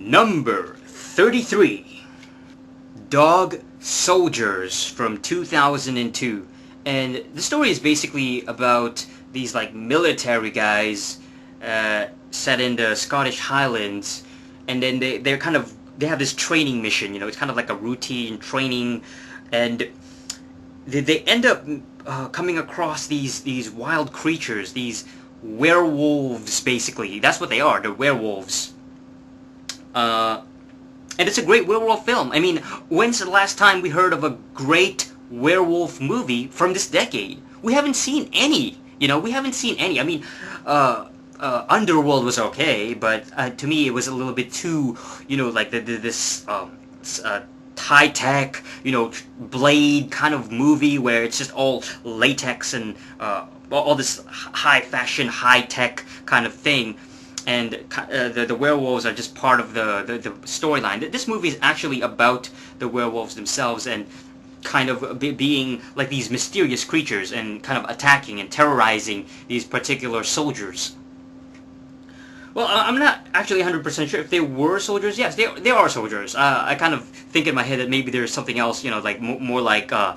Number 33, Dog Soldiers from 2002. And the story is basically about these like military guys set in the Scottish Highlands, and then they have this training mission. It's kind of like a routine training, and they end up coming across these wild creatures, these werewolves. Basically, that's what they are. They're werewolves. And it's a great werewolf film. I mean, when's the last time we heard of a great werewolf movie from this decade? We haven't seen any. We haven't seen any. I mean, Underworld was okay, but to me it was a little bit too, like this high tech, Blade kind of movie where it's just all latex and all this high fashion, high tech kind of thing. And the werewolves are just part of the storyline. This movie is actually about the werewolves themselves and kind of being like these mysterious creatures and kind of attacking and terrorizing these particular soldiers. Well, I'm not actually 100% sure if they were soldiers. Yes, they are soldiers. I kind of think in my head that maybe there's something else, like more like a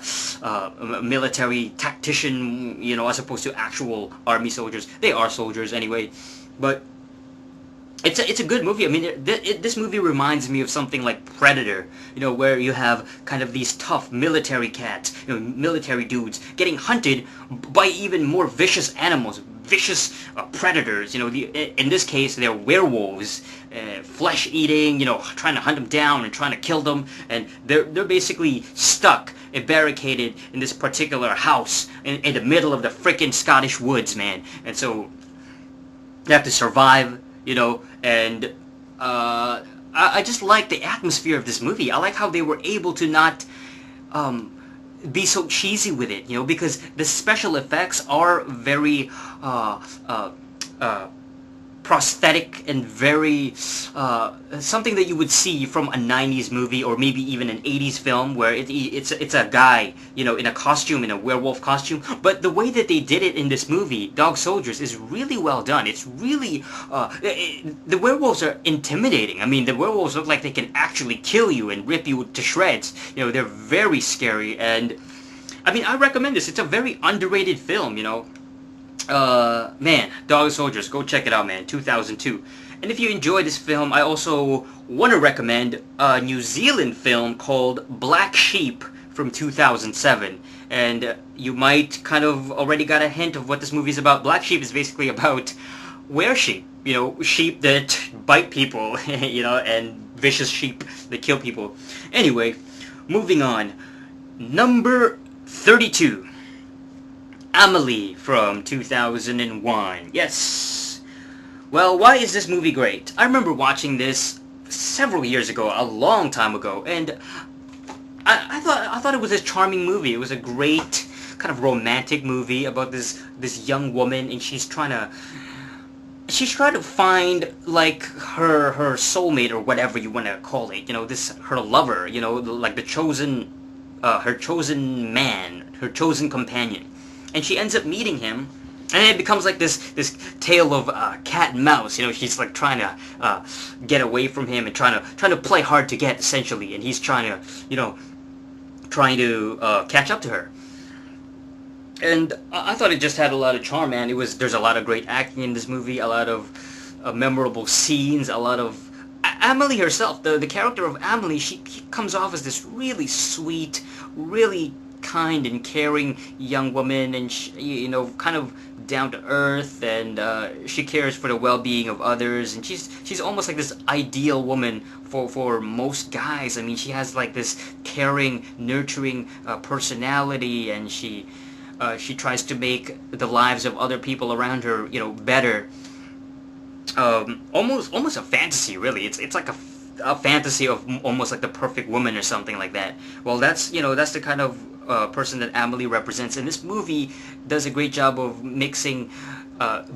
military tactician, as opposed to actual army soldiers. They are soldiers anyway, but it's a good movie. I mean, this movie reminds me of something like Predator, where you have kind of these tough military cats, military dudes getting hunted by even more vicious animals, vicious predators. In this case, they're werewolves, flesh eating, trying to hunt them down and trying to kill them, and they're basically stuck and barricaded in this particular house in the middle of the frickin' Scottish woods, man. And so they have to survive. And I just like the atmosphere of this movie. I like how they were able to not be so cheesy with it, because the special effects are very prosthetic and very something that you would see from a 90s movie or maybe even an 80s film where it's a guy, in a costume, in a werewolf costume. But the way that they did it in this movie, Dog Soldiers, is really well done. It's really the werewolves are intimidating. I mean, the werewolves look like they can actually kill you and rip you to shreds. They're very scary, and I mean, I recommend this. It's a very underrated film, man, Dog Soldiers, go check it out, man. 2002. And if you enjoy this film, I also want to recommend a New Zealand film called Black Sheep from 2007. And you might kind of already got a hint of what this movie is about. Black Sheep is basically about were-sheep, sheep that bite people, and vicious sheep that kill people. Anyway, moving on. Number 32. Amelie from 2001. Yes. Well, why is this movie great? I remember watching this several years ago, a long time ago, and I thought it was a charming movie. It was a great kind of romantic movie about this young woman, and she's trying to find like her soulmate or whatever you want to call it. Her lover. Like her chosen man, her chosen companion. And she ends up meeting him, and it becomes like this tale of cat and mouse. She's like trying to get away from him and trying to play hard to get, essentially, and he's trying to catch up to her. And I thought it just had a lot of charm, man. There's a lot of great acting in this movie, a lot of memorable scenes, a lot of Amelie herself. The character of Amelie, she comes off as this really sweet, really kind and caring young woman, and she, kind of down to earth, and she cares for the well-being of others, and she's almost like this ideal woman for most guys. I mean, she has like this caring, nurturing personality, and she tries to make the lives of other people around her, better. Almost a fantasy, really. It's like a fantasy of almost like the perfect woman or something like that. Well, that's the kind of person that Amelie represents, and this movie does a great job of mixing.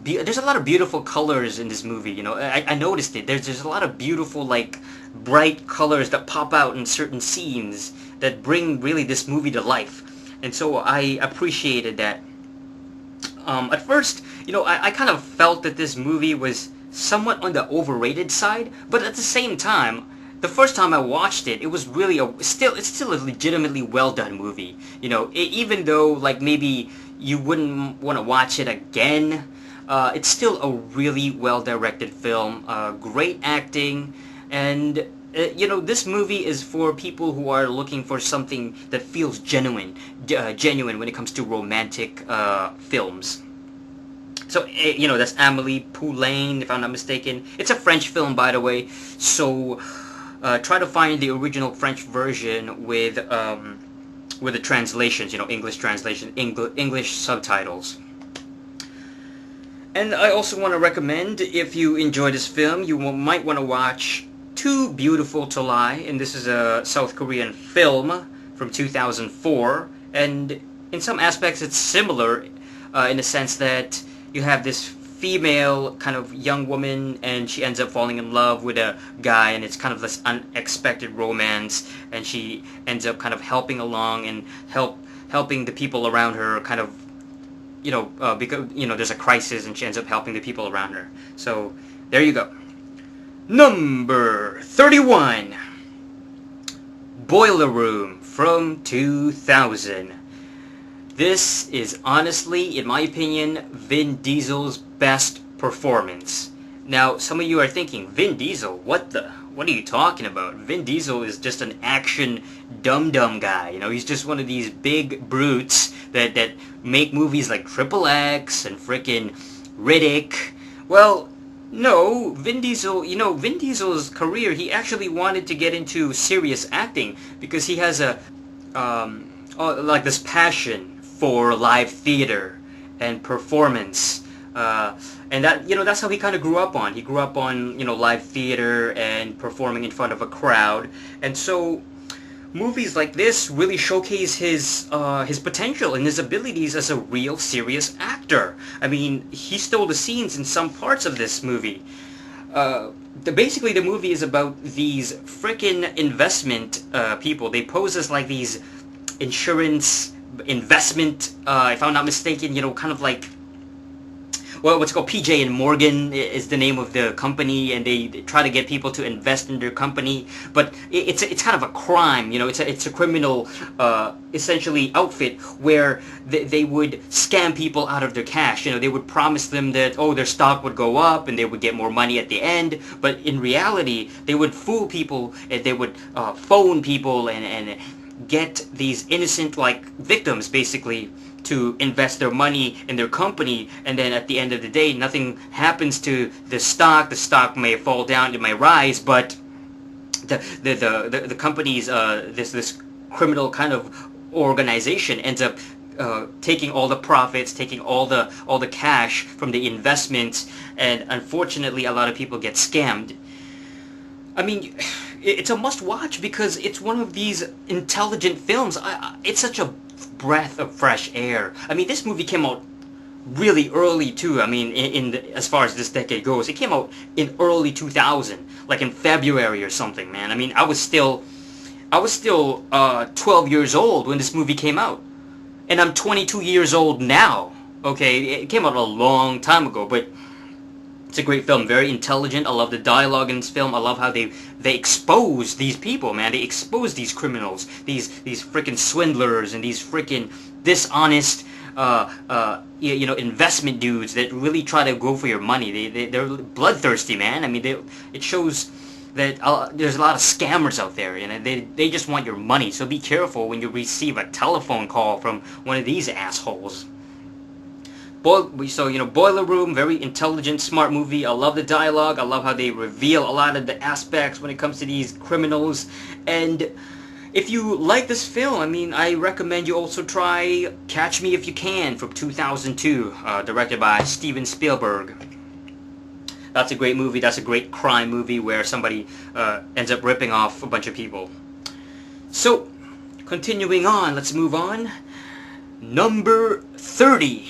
There's a lot of beautiful colors in this movie. I noticed it. There's a lot of beautiful, like, bright colors that pop out in certain scenes that bring really this movie to life, and so I appreciated that. At first, I kind of felt that this movie was somewhat on the overrated side, but at the same time, the first time I watched it, it was really it's still a legitimately well done movie. You know, even though like maybe you wouldn't want to watch it again, it's still a really well directed film. Great acting, and you know, this movie is for people who are looking for something that feels genuine when it comes to romantic films. So, you know, that's Amelie Poulain, if I'm not mistaken. It's a French film, by the way. So, try to find the original French version with the translations, you know, English translation, English subtitles. And I also want to recommend, if you enjoy this film, you might want to watch Too Beautiful to Lie. And this is a South Korean film from 2004. And in some aspects, it's similar in the sense that you have this female kind of young woman, and she ends up falling in love with a guy, and it's kind of this unexpected romance, and she ends up kind of helping along and helping the people around her, kind of, you know, because, you know, there's a crisis, and she ends up helping the people around her. So there you go. Number 31, Boiler Room from 2000. This is honestly, in my opinion, Vin Diesel's best performance. Now, some of you are thinking, Vin Diesel, what are you talking about? Vin Diesel is just an action dum-dum guy. You know, he's just one of these big brutes that make movies like Triple X and frickin' Riddick. Well, no, Vin Diesel, you know, Vin Diesel's career, he actually wanted to get into serious acting because he has like this passion for live theater and performance, and that, you know, that's how he kind of grew up on. He grew up on, you know, live theater and performing in front of a crowd, and so movies like this really showcase his potential and his abilities as a real serious actor. I mean, he stole the scenes in some parts of this movie. Basically, the movie is about these frickin' investment people. They pose as like these insurance investment, if I'm not mistaken, you know, kind of like, well, what's called PJ and Morgan is the name of the company, and they try to get people to invest in their company, but it's kind of a crime, you know, it's a criminal, essentially outfit where they would scam people out of their cash. You know, they would promise them that, oh, their stock would go up and they would get more money at the end, but in reality, they would fool people, and they would phone people and get these innocent, like, victims, basically, to invest their money in their company, and then at the end of the day, nothing happens to the stock. The stock may fall down, it may rise, but the company's this criminal kind of organization ends up taking all the profits, taking all the cash from the investments, and unfortunately, a lot of people get scammed. I mean, it's a must-watch because it's one of these intelligent films. It's such a breath of fresh air. I mean, this movie came out really early too. I mean, as far as this decade goes, it came out in early 2000, like in February or something, man. I mean, I was still 12 years old when this movie came out, and I'm 22 years old now. Okay, it came out a long time ago, but it's a great film, very intelligent. I love the dialogue in this film. I love how they expose these people, man. They expose these criminals, these freaking swindlers, and these freaking dishonest, you know, investment dudes that really try to go for your money. They're bloodthirsty, man. I mean, it shows that there's a lot of scammers out there, you know. They just want your money. So be careful when you receive a telephone call from one of these assholes. So, you know, Boiler Room, very intelligent, smart movie. I love the dialogue. I love how they reveal a lot of the aspects when it comes to these criminals. And if you like this film, I mean, I recommend you also try Catch Me If You Can from 2002, directed by Steven Spielberg. That's a great movie. That's a great crime movie where somebody ends up ripping off a bunch of people. So, continuing on, let's move on. Number 30.